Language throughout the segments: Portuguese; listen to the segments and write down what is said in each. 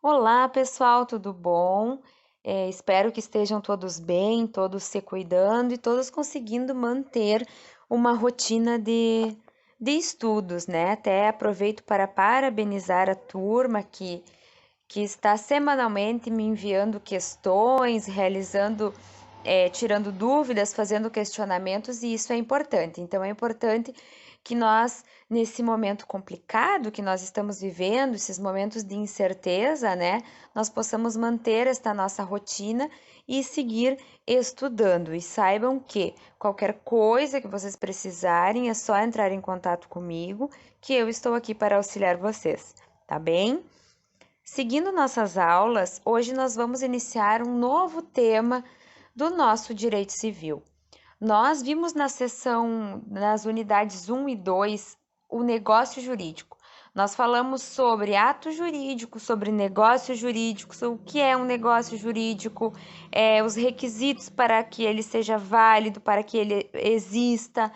Olá, pessoal, tudo bom? Espero que estejam todos bem, todos se cuidando e todos conseguindo manter uma rotina de estudos, né? Até aproveito para parabenizar a turma que está semanalmente me enviando questões, tirando dúvidas, fazendo questionamentos, e isso é importante. Então, é importante que nós, nesse momento complicado que nós estamos vivendo, esses momentos de incerteza, né, nós possamos manter esta nossa rotina e seguir estudando. E saibam que qualquer coisa que vocês precisarem, é só entrar em contato comigo, que eu estou aqui para auxiliar vocês, tá bem? Seguindo nossas aulas, hoje nós vamos iniciar um novo tema do nosso direito civil. Nós vimos nas unidades 1 e 2, o negócio jurídico. Nós falamos sobre ato jurídico, sobre negócio jurídico, sobre o que é um negócio jurídico, os requisitos para que ele seja válido, para que ele exista,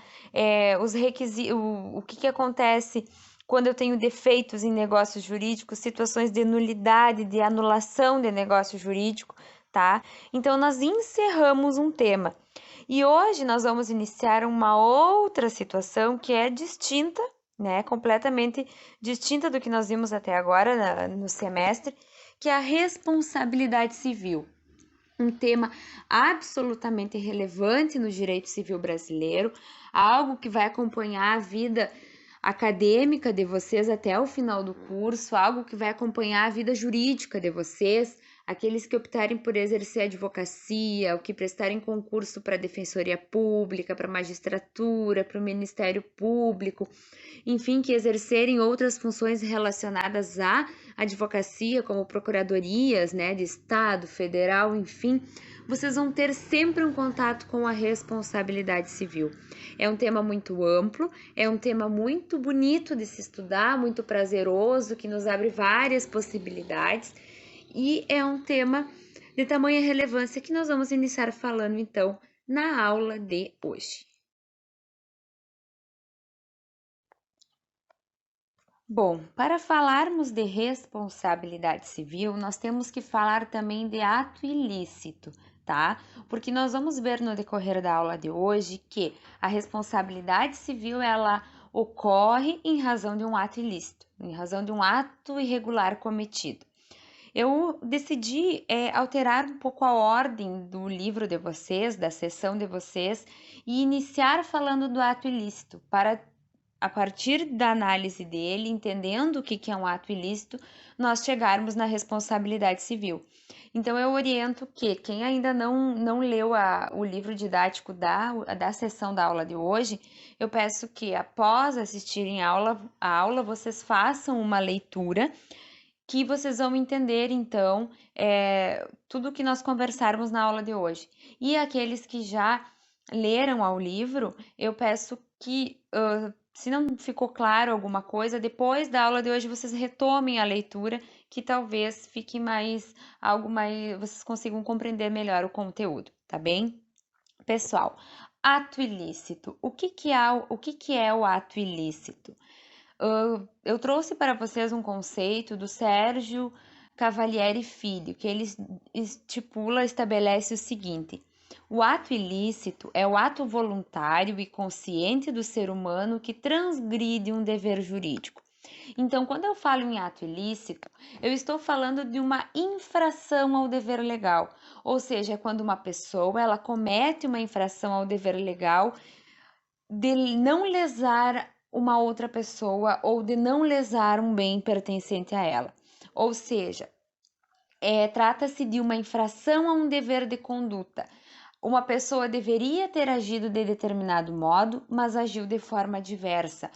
o que acontece quando eu tenho defeitos em negócios jurídicos, situações de nulidade, de anulação de negócio jurídico, tá? Então, nós encerramos um tema. E hoje nós vamos iniciar uma outra situação que é distinta, né? Completamente distinta do que nós vimos até agora no semestre, que é a responsabilidade civil. Um tema absolutamente relevante no direito civil brasileiro, algo que vai acompanhar a vida acadêmica de vocês até o final do curso, algo que vai acompanhar a vida jurídica de vocês, aqueles que optarem por exercer advocacia, ou que prestarem concurso para a Defensoria Pública, para a magistratura, para o Ministério Público, enfim, que exercerem outras funções relacionadas à advocacia, como procuradorias, né, de Estado, federal, enfim, vocês vão ter sempre um contato com a responsabilidade civil. É um tema muito amplo, é um tema muito bonito de se estudar, muito prazeroso, que nos abre várias possibilidades, e é um tema de tamanha relevância que nós vamos iniciar falando, então, na aula de hoje. Bom, para falarmos de responsabilidade civil, nós temos que falar também de ato ilícito, tá? Porque nós vamos ver no decorrer da aula de hoje que a responsabilidade civil ela ocorre em razão de um ato ilícito, em razão de um ato irregular cometido. Eu decidi alterar um pouco a ordem do livro de vocês, da sessão de vocês, e iniciar falando do ato ilícito, para a partir da análise dele, entendendo o que é um ato ilícito, nós chegarmos na responsabilidade civil. Então, eu oriento que quem ainda não leu o livro didático da sessão da aula de hoje, eu peço que, após assistirem a aula, vocês façam uma leitura, que vocês vão entender, então, tudo que nós conversarmos na aula de hoje. E aqueles que já leram ao livro, eu peço que, se não ficou claro alguma coisa, depois da aula de hoje vocês retomem a leitura, que talvez fique vocês consigam compreender melhor o conteúdo, tá bem? Pessoal, ato ilícito. O que é o ato ilícito? Eu trouxe para vocês um conceito do Sérgio Cavalieri Filho, que ele estabelece o seguinte: o ato ilícito é o ato voluntário e consciente do ser humano que transgride um dever jurídico. Então, quando eu falo em ato ilícito, eu estou falando de uma infração ao dever legal, ou seja, é quando uma pessoa ela comete uma infração ao dever legal de não lesar uma outra pessoa ou de não lesar um bem pertencente a ela. Ou seja, trata-se de uma infração a um dever de conduta. Uma pessoa deveria ter agido de determinado modo, mas agiu de forma diversa.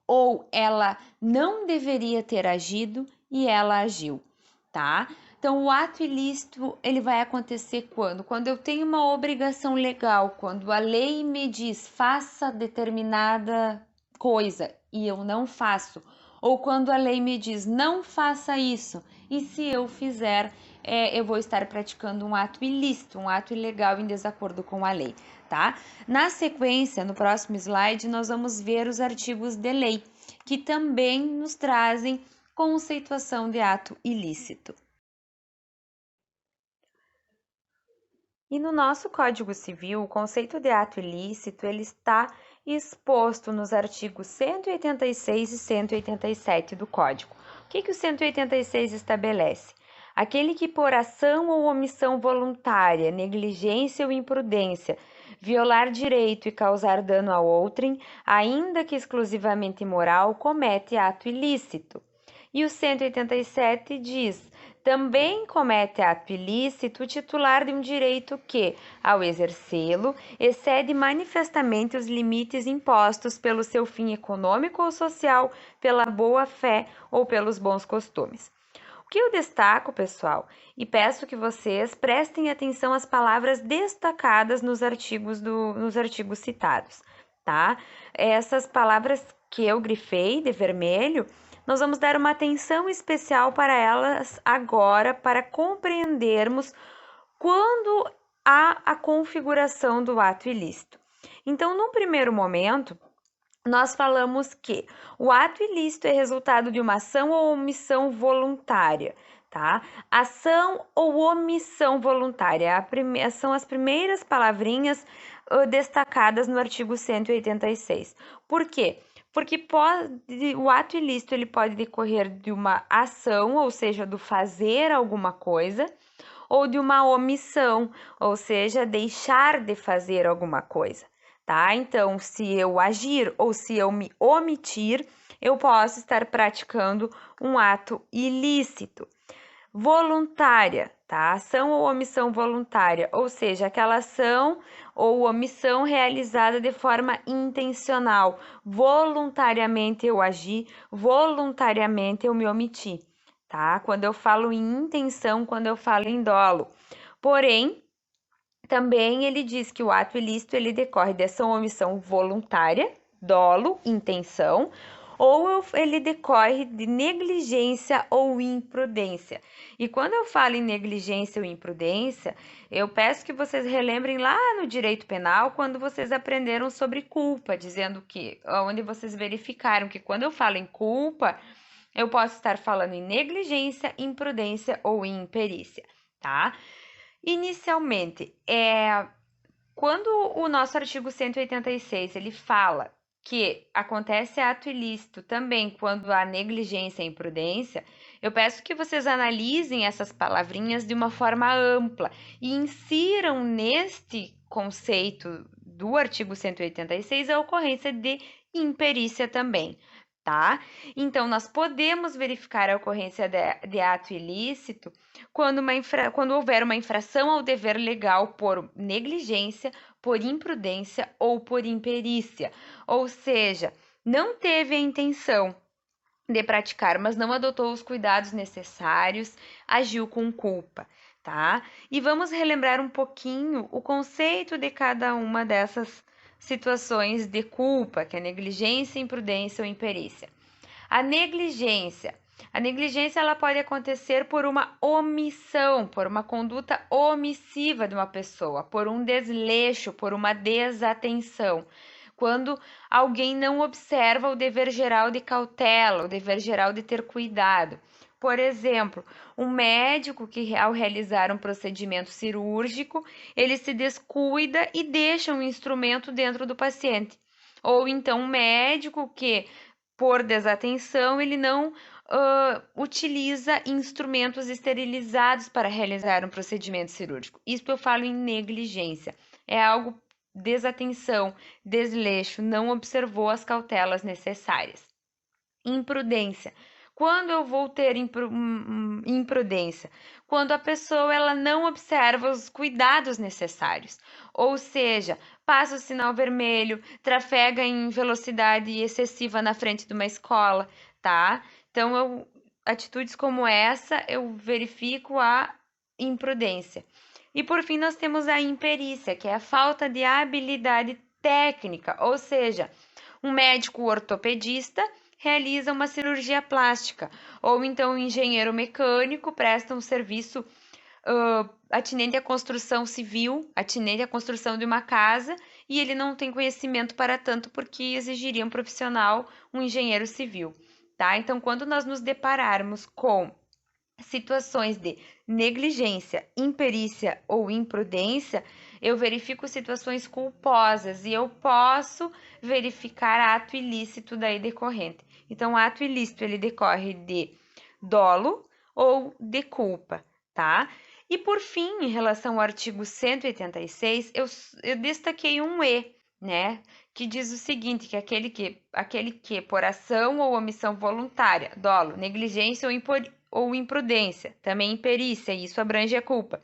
Ou ela não deveria ter agido e ela agiu, tá? Então, o ato ilícito, ele vai acontecer quando? Quando eu tenho uma obrigação legal, quando a lei me diz faça determinada coisa e eu não faço, ou quando a lei me diz não faça isso e se eu fizer, eu vou estar praticando um ato ilícito, um ato ilegal em desacordo com a lei, tá? Na sequência, no próximo slide, nós vamos ver os artigos de lei, que também nos trazem conceituação de ato ilícito. E no nosso Código Civil, o conceito de ato ilícito, ele está exposto nos artigos 186 e 187 do Código. O que o 186 estabelece? Aquele que por ação ou omissão voluntária, negligência ou imprudência, violar direito e causar dano a outrem, ainda que exclusivamente moral, comete ato ilícito. E o 187 diz: também comete ato ilícito o titular de um direito que, ao exercê-lo, excede manifestamente os limites impostos pelo seu fim econômico ou social, pela boa-fé ou pelos bons costumes. O que eu destaco, pessoal, e peço que vocês prestem atenção às palavras destacadas nos artigos citados, tá? Essas palavras que eu grifei de vermelho, nós vamos dar uma atenção especial para elas agora, para compreendermos quando há a configuração do ato ilícito. Então, no primeiro momento, nós falamos que o ato ilícito é resultado de uma ação ou omissão voluntária, tá? Ação ou omissão voluntária são as primeiras palavrinhas destacadas no artigo 186. Por quê? Porque o ato ilícito ele pode decorrer de uma ação, ou seja, do fazer alguma coisa, ou de uma omissão, ou seja, deixar de fazer alguma coisa, tá? Então, se eu agir ou se eu me omitir, eu posso estar praticando um ato ilícito. Voluntária, tá? Ação ou omissão voluntária, ou seja, aquela ação ou omissão realizada de forma intencional. Voluntariamente eu agi, voluntariamente eu me omiti, tá? Quando eu falo em intenção, quando eu falo em dolo. Porém, também ele diz que o ato ilícito ele decorre de ação ou omissão voluntária, dolo, intenção, ou ele decorre de negligência ou imprudência. E quando eu falo em negligência ou imprudência, eu peço que vocês relembrem lá no direito penal, quando vocês aprenderam sobre culpa, dizendo que, onde vocês verificaram que quando eu falo em culpa, eu posso estar falando em negligência, imprudência ou imperícia, tá? Inicialmente, quando o nosso artigo 186 ele fala que acontece ato ilícito também quando há negligência e imprudência, eu peço que vocês analisem essas palavrinhas de uma forma ampla e insiram neste conceito do artigo 186 a ocorrência de imperícia também, tá? Então, nós podemos verificar a ocorrência de ato ilícito quando houver uma infração ao dever legal por negligência, por imprudência ou por imperícia, ou seja, não teve a intenção de praticar, mas não adotou os cuidados necessários, agiu com culpa, tá? E vamos relembrar um pouquinho o conceito de cada uma dessas situações de culpa, que é negligência, imprudência ou imperícia. A negligência ela pode acontecer por uma omissão, por uma conduta omissiva de uma pessoa, por um desleixo, por uma desatenção. Quando alguém não observa o dever geral de cautela, o dever geral de ter cuidado. Por exemplo, um médico que ao realizar um procedimento cirúrgico, ele se descuida e deixa um instrumento dentro do paciente. Ou então um médico que por desatenção, ele não utiliza instrumentos esterilizados para realizar um procedimento cirúrgico. Isso eu falo em negligência. É algo desatenção, desleixo, não observou as cautelas necessárias. Imprudência. Quando eu vou ter imprudência? Quando a pessoa ela não observa os cuidados necessários, ou seja, passa o sinal vermelho, trafega em velocidade excessiva na frente de uma escola, tá? Então, atitudes como essa, eu verifico a imprudência. E por fim, nós temos a imperícia, que é a falta de habilidade técnica, ou seja, um médico ortopedista realiza uma cirurgia plástica, ou então um engenheiro mecânico presta um serviço atinente à construção civil, atinente à construção de uma casa, e ele não tem conhecimento para tanto porque exigiria um profissional, um engenheiro civil, tá? Então, quando nós nos depararmos com situações de negligência, imperícia ou imprudência, eu verifico situações culposas e eu posso verificar ato ilícito daí decorrente. Então, o ato ilícito ele decorre de dolo ou de culpa, tá? E por fim, em relação ao artigo 186, eu destaquei um E, né? Que diz o seguinte, que aquele que por ação ou omissão voluntária, dolo, negligência ou imprudência, também imperícia, isso abrange a culpa,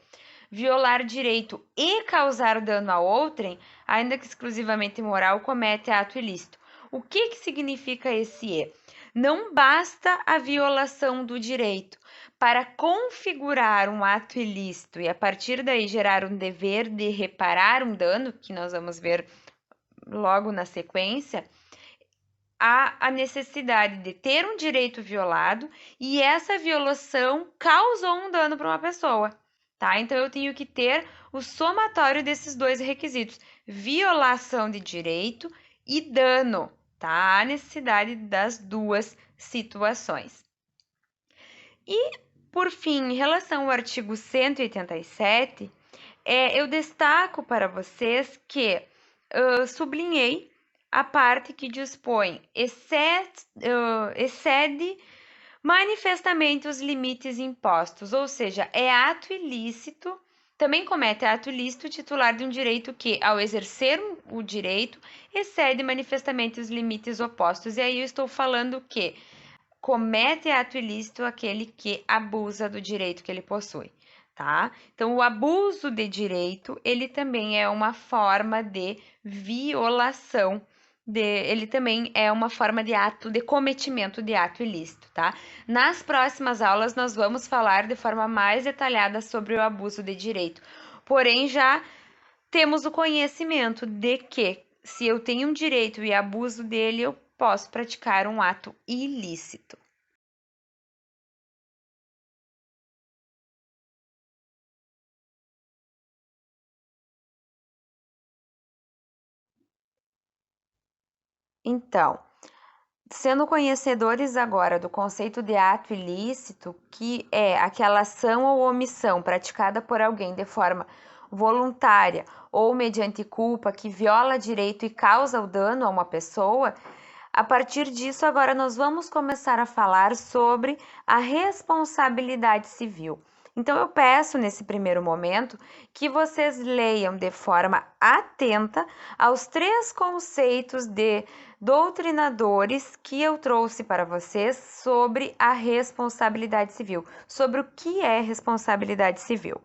violar direito e causar dano a outrem, ainda que exclusivamente moral, comete ato ilícito. O que significa esse E? Não basta a violação do direito. Para configurar um ato ilícito e a partir daí gerar um dever de reparar um dano, que nós vamos ver logo na sequência, há a necessidade de ter um direito violado e essa violação causou um dano para uma pessoa, tá? Então eu tenho que ter o somatório desses dois requisitos: violação de direito e dano, tá? A necessidade das duas situações. E, por fim, em relação ao artigo 187, eu destaco para vocês que sublinhei a parte que dispõe excede manifestamente os limites impostos, ou seja, é ato ilícito, também comete ato ilícito o titular de um direito que, ao exercer o direito, excede manifestamente os limites opostos. E aí eu estou falando que comete ato ilícito aquele que abusa do direito que ele possui, tá? Então, o abuso de direito, ele também é uma forma de violação, ele também é uma forma de ato, de cometimento de ato ilícito, tá? Nas próximas aulas, nós vamos falar de forma mais detalhada sobre o abuso de direito, porém, já temos o conhecimento de que, se eu tenho um direito e abuso dele, eu posso praticar um ato ilícito. Então, sendo conhecedores agora do conceito de ato ilícito, que é aquela ação ou omissão praticada por alguém de forma voluntária ou mediante culpa que viola direito e causa o dano a uma pessoa, a partir disso, agora nós vamos começar a falar sobre a responsabilidade civil. Então, eu peço nesse primeiro momento que vocês leiam de forma atenta aos três conceitos de doutrinadores que eu trouxe para vocês sobre a responsabilidade civil, sobre o que é responsabilidade civil.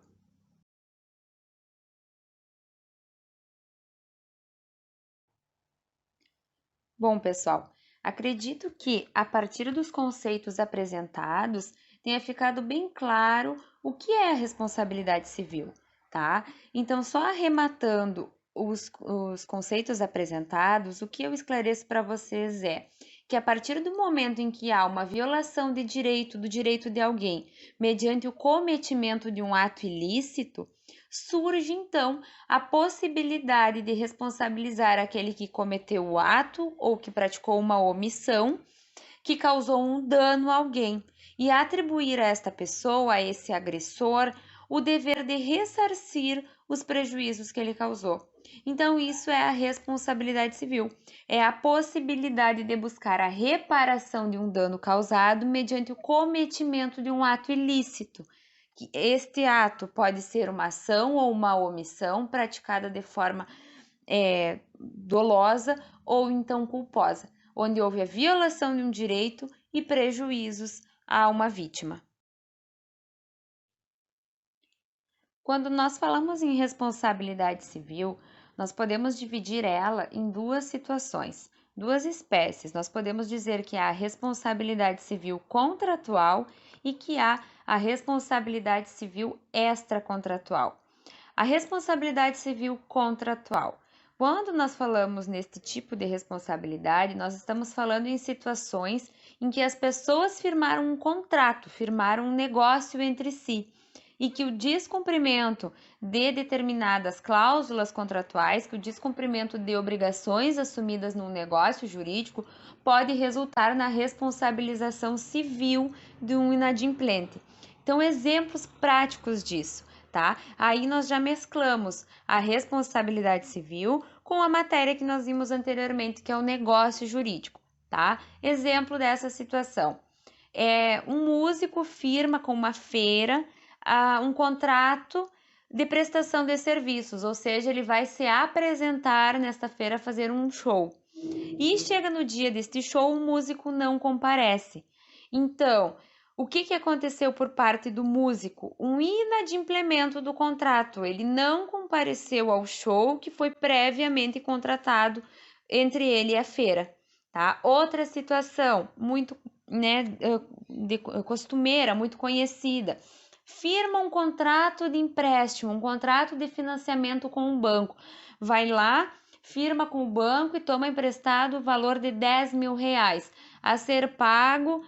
Bom, pessoal, acredito que a partir dos conceitos apresentados tenha ficado bem claro o que é a responsabilidade civil, tá? Então, só arrematando os conceitos apresentados, o que eu esclareço para vocês é que a partir do momento em que há uma violação de direito, do direito de alguém, mediante o cometimento de um ato ilícito, surge então a possibilidade de responsabilizar aquele que cometeu o ato ou que praticou uma omissão que causou um dano a alguém e atribuir a esta pessoa, a esse agressor, o dever de ressarcir os prejuízos que ele causou. Então, isso é a responsabilidade civil, é a possibilidade de buscar a reparação de um dano causado mediante o cometimento de um ato ilícito. Que este ato pode ser uma ação ou uma omissão praticada de forma dolosa ou então culposa, onde houve a violação de um direito e prejuízos a uma vítima. Quando nós falamos em responsabilidade civil, nós podemos dividir ela em duas situações, duas espécies. Nós podemos dizer que há a responsabilidade civil contratual e que há a responsabilidade civil extracontratual. A responsabilidade civil contratual. Quando nós falamos neste tipo de responsabilidade, nós estamos falando em situações em que as pessoas firmaram um contrato, firmaram um negócio entre si e que o descumprimento de determinadas cláusulas contratuais, que o descumprimento de obrigações assumidas num negócio jurídico pode resultar na responsabilização civil de um inadimplente. Então, exemplos práticos disso, tá? Aí nós já mesclamos a responsabilidade civil com a matéria que nós vimos anteriormente, que é o negócio jurídico, tá? Exemplo dessa situação. Um músico firma com uma feira um contrato de prestação de serviços, ou seja, ele vai se apresentar nesta feira, fazer um show. E chega no dia deste show, o músico não comparece. Então, o que aconteceu por parte do músico? Um inadimplemento do contrato. Ele não compareceu ao show que foi previamente contratado entre ele e a feira, tá? Outra situação muito, costumeira, muito conhecida. Firma um contrato de empréstimo, um contrato de financiamento com um banco. Vai lá, firma com o banco e toma emprestado o valor de 10 mil reais a ser pago,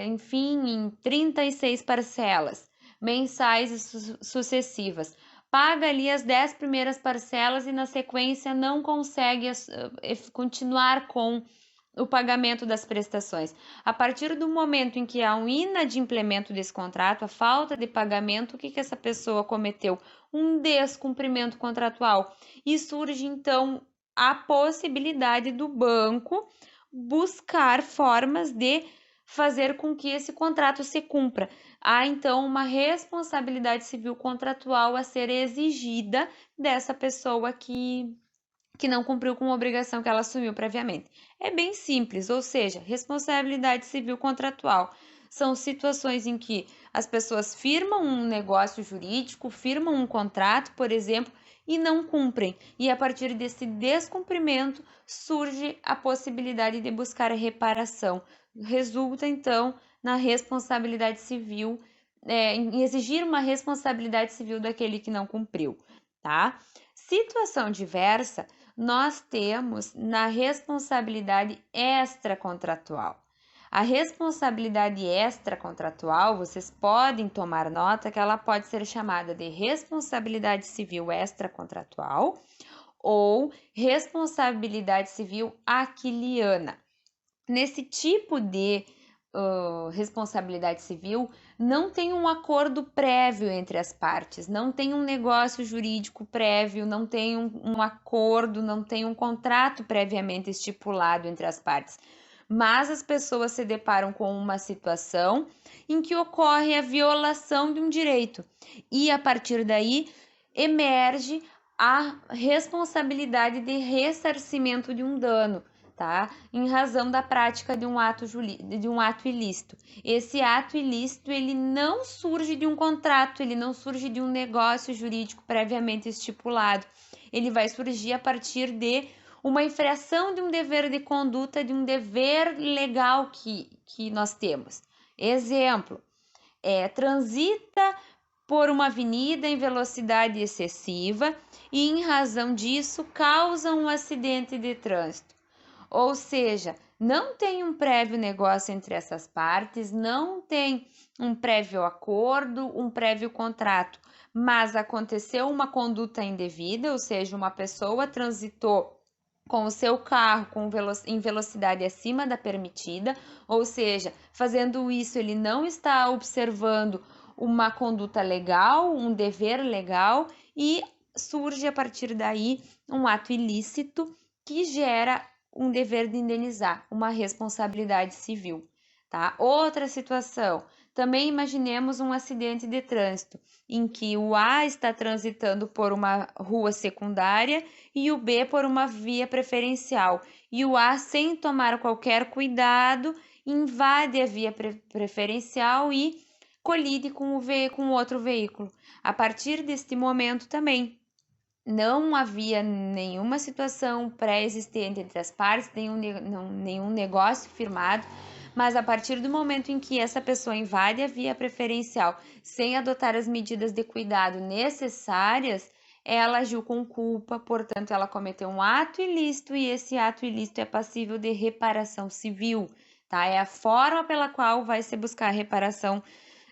enfim, em 36 parcelas mensais e sucessivas. Paga ali as 10 primeiras parcelas e na sequência não consegue continuar com o pagamento das prestações. A partir do momento em que há um inadimplemento desse contrato, a falta de pagamento, o que essa pessoa cometeu? Um descumprimento contratual. E surge, então, a possibilidade do banco buscar formas de fazer com que esse contrato se cumpra. Há, então, uma responsabilidade civil contratual a ser exigida dessa pessoa que não cumpriu com a obrigação que ela assumiu previamente. É bem simples, ou seja, responsabilidade civil contratual. São situações em que as pessoas firmam um negócio jurídico, firmam um contrato, por exemplo, e não cumprem. E a partir desse descumprimento surge a possibilidade de buscar a reparação. Resulta, então, na responsabilidade civil, em exigir uma responsabilidade civil daquele que não cumpriu, tá? Situação diversa, nós temos na responsabilidade extracontratual. A responsabilidade extracontratual, vocês podem tomar nota que ela pode ser chamada de responsabilidade civil extracontratual ou responsabilidade civil aquiliana. Nesse tipo de responsabilidade civil, não tem um acordo prévio entre as partes, não tem um negócio jurídico prévio, não tem um acordo, não tem um contrato previamente estipulado entre as partes. Mas as pessoas se deparam com uma situação em que ocorre a violação de um direito e a partir daí emerge a responsabilidade de ressarcimento de um dano, tá? Em razão da prática de um ato ilícito. Esse ato ilícito, ele não surge de um contrato, ele não surge de um negócio jurídico previamente estipulado. Ele vai surgir a partir de uma infração de um dever de conduta, de um dever legal que nós temos. Exemplo, transita por uma avenida em velocidade excessiva e, em razão disso, causa um acidente de trânsito. Ou seja, não tem um prévio negócio entre essas partes, não tem um prévio acordo, um prévio contrato, mas aconteceu uma conduta indevida, ou seja, uma pessoa transitou com o seu carro em velocidade acima da permitida, ou seja, fazendo isso ele não está observando uma conduta legal, um dever legal e surge a partir daí um ato ilícito que gera um dever de indenizar, uma responsabilidade civil, tá? Outra situação, também imaginemos um acidente de trânsito em que o A está transitando por uma rua secundária e o B por uma via preferencial. E o A, sem tomar qualquer cuidado, invade a via preferencial e colide com outro veículo. A partir deste momento também, não havia nenhuma situação pré-existente entre as partes, nenhum negócio firmado, mas a partir do momento em que essa pessoa invade a via preferencial sem adotar as medidas de cuidado necessárias, ela agiu com culpa, portanto, ela cometeu um ato ilícito e esse ato ilícito é passível de reparação civil, tá? É a forma pela qual vai se buscar a reparação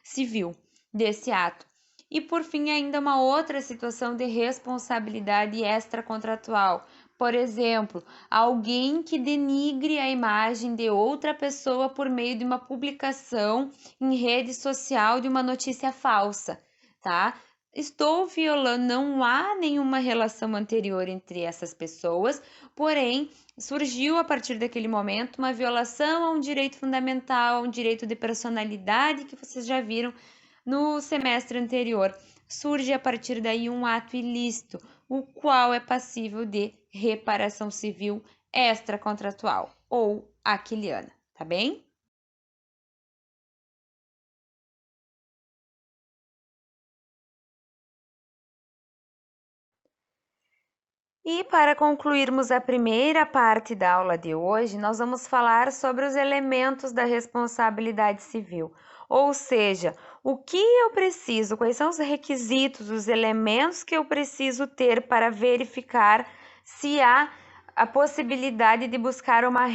civil desse ato. E por fim, ainda uma outra situação de responsabilidade extracontratual. por exemplo, alguém que denigre a imagem de outra pessoa por meio de uma publicação em rede social de uma notícia falsa, tá? Estou violando, não há nenhuma relação anterior entre essas pessoas, porém, surgiu a partir daquele momento uma violação a um direito fundamental, a um direito de personalidade que vocês já viram no semestre anterior. Surge a partir daí um ato ilícito, o qual é passível de reparação civil extracontratual ou aquiliana, tá bem? E para concluirmos a primeira parte da aula de hoje, nós vamos falar sobre os elementos da responsabilidade civil, ou seja, o que eu preciso, quais são os requisitos, os elementos que eu preciso ter para verificar se há a possibilidade de buscar uma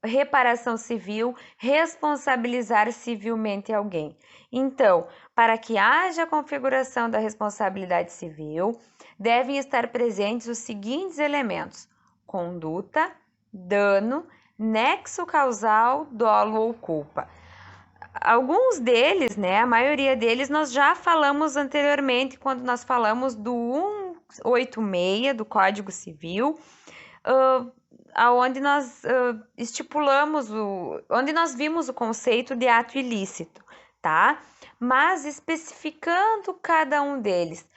reparação civil, responsabilizar civilmente alguém. Então, para que haja a configuração da responsabilidade civil, devem estar presentes os seguintes elementos: conduta, dano, nexo causal, dolo ou culpa. Alguns deles, né, a maioria deles, nós já falamos anteriormente quando nós falamos do 186 do Código Civil, onde nós estipulamos, onde nós vimos o conceito de ato ilícito, tá? Mas especificando cada um deles.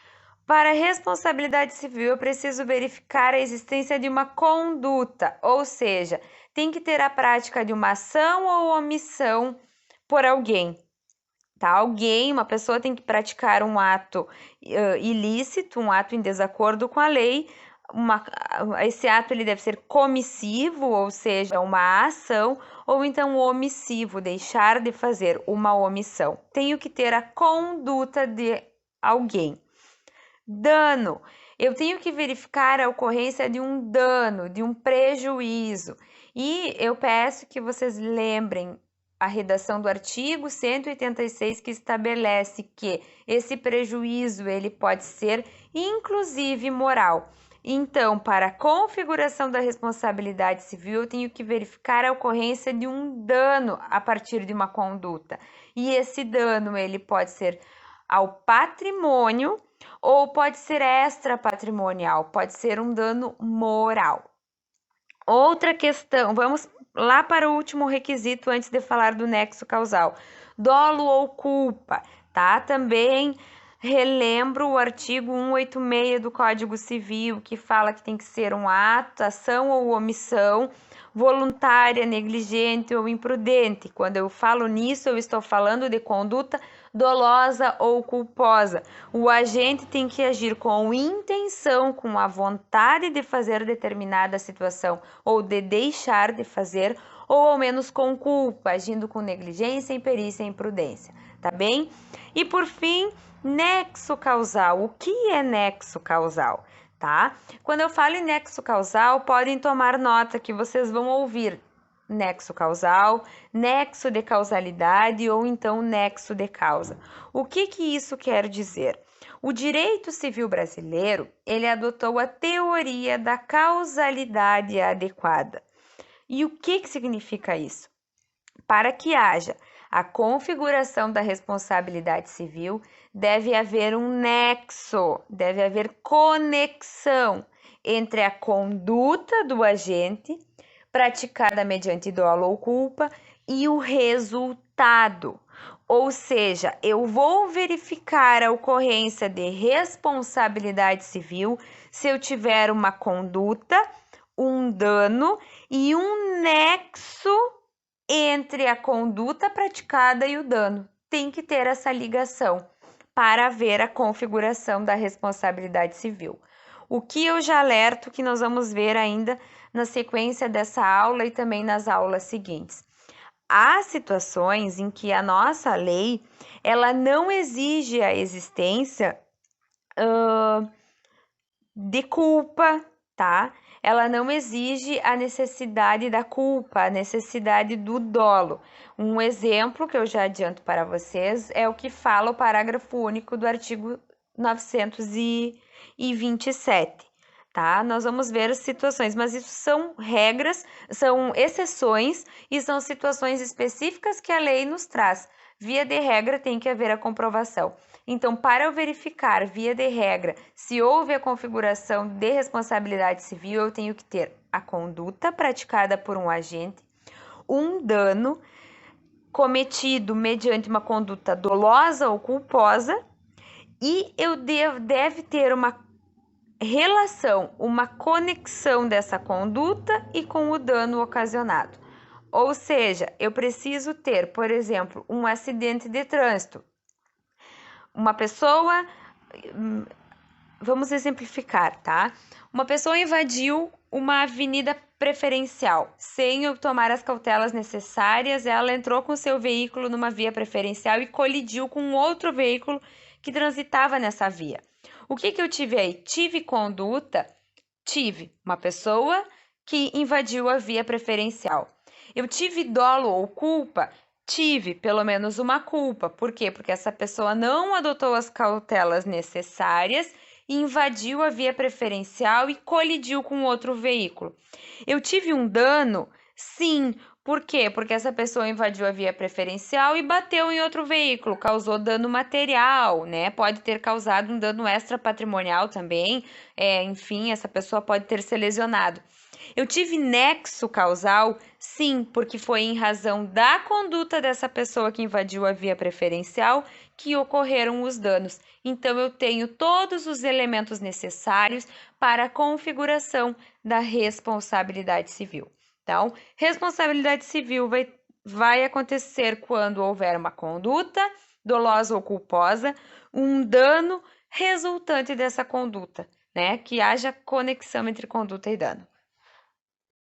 Para a responsabilidade civil, eu preciso verificar a existência de uma conduta, ou seja, tem que ter a prática de uma ação ou omissão por alguém, tá? Alguém, uma pessoa tem que praticar um ato ilícito, um ato em desacordo com a lei. Esse ato ele deve ser comissivo, ou seja, uma ação, ou então omissivo, deixar de fazer uma omissão. Tenho que ter a conduta de alguém. Dano. Eu tenho que verificar a ocorrência de um dano, de um prejuízo. E eu peço que vocês lembrem a redação do artigo 186 que estabelece que esse prejuízo ele pode ser inclusive moral. Então, para a configuração da responsabilidade civil, eu tenho que verificar a ocorrência de um dano a partir de uma conduta. E esse dano ele pode ser ao patrimônio ou pode ser extrapatrimonial, pode ser um dano moral. Outra questão, vamos lá para o último requisito antes de falar do nexo causal. Dolo ou culpa, tá? Também relembro o artigo 186 do Código Civil, que fala que tem que ser um ato, ação ou omissão voluntária, negligente ou imprudente. Quando eu falo nisso, eu estou falando de conduta dolosa ou culposa. O agente tem que agir com intenção, com a vontade de fazer determinada situação ou de deixar de fazer, ou ao menos com culpa, agindo com negligência, imperícia e imprudência, tá bem? E por fim, nexo causal. O que é nexo causal? Tá? Quando eu falo em nexo causal, podem tomar nota que vocês vão ouvir nexo causal, nexo de causalidade ou então nexo de causa. O que isso quer dizer? O direito civil brasileiro, ele adotou a teoria da causalidade adequada. E o que significa isso? Para que haja a configuração da responsabilidade civil, deve haver um nexo, deve haver conexão entre a conduta do agente, praticada mediante dolo ou culpa, e o resultado. Ou seja, eu vou verificar a ocorrência de responsabilidade civil se eu tiver uma conduta, um dano e um nexo entre a conduta praticada e o dano. Tem que ter essa ligação para ver a configuração da responsabilidade civil. O que eu já alerto que nós vamos ver ainda na sequência dessa aula e também nas aulas seguintes. Há situações em que a nossa lei ela não exige a existência de culpa, tá? Ela não exige a necessidade da culpa, a necessidade do dolo. Um exemplo que eu já adianto para vocês é o que fala o parágrafo único do artigo 927, tá? Nós vamos ver situações, mas isso são regras, são exceções e são situações específicas que a lei nos traz. Via de regra, tem que haver a comprovação. Então, para eu verificar, via de regra, se houve a configuração de responsabilidade civil, eu tenho que ter a conduta praticada por um agente, um dano cometido mediante uma conduta dolosa ou culposa, e deve ter uma relação, uma conexão dessa conduta e com o dano ocasionado. Ou seja, eu preciso ter, por exemplo, um acidente de trânsito. Uma pessoa, vamos exemplificar, tá? Uma pessoa invadiu uma avenida preferencial, sem eu tomar as cautelas necessárias, ela entrou com seu veículo numa via preferencial e colidiu com outro veículo que transitava nessa via. O que eu tive aí? Tive conduta, tive uma pessoa que invadiu a via preferencial. Eu tive dolo ou culpa? Tive pelo menos uma culpa. Por quê? Porque essa pessoa não adotou as cautelas necessárias, invadiu a via preferencial e colidiu com outro veículo. Eu tive um dano? Sim. Por quê? Porque essa pessoa invadiu a via preferencial e bateu em outro veículo, causou dano material, né? Pode ter causado um dano extrapatrimonial também, enfim, essa pessoa pode ter se lesionado. Eu tive nexo causal? Sim, porque foi em razão da conduta dessa pessoa que invadiu a via preferencial que ocorreram os danos. Então, eu tenho todos os elementos necessários para a configuração da responsabilidade civil. Então, responsabilidade civil vai acontecer quando houver uma conduta dolosa ou culposa, um dano resultante dessa conduta, né? Que haja conexão entre conduta e dano.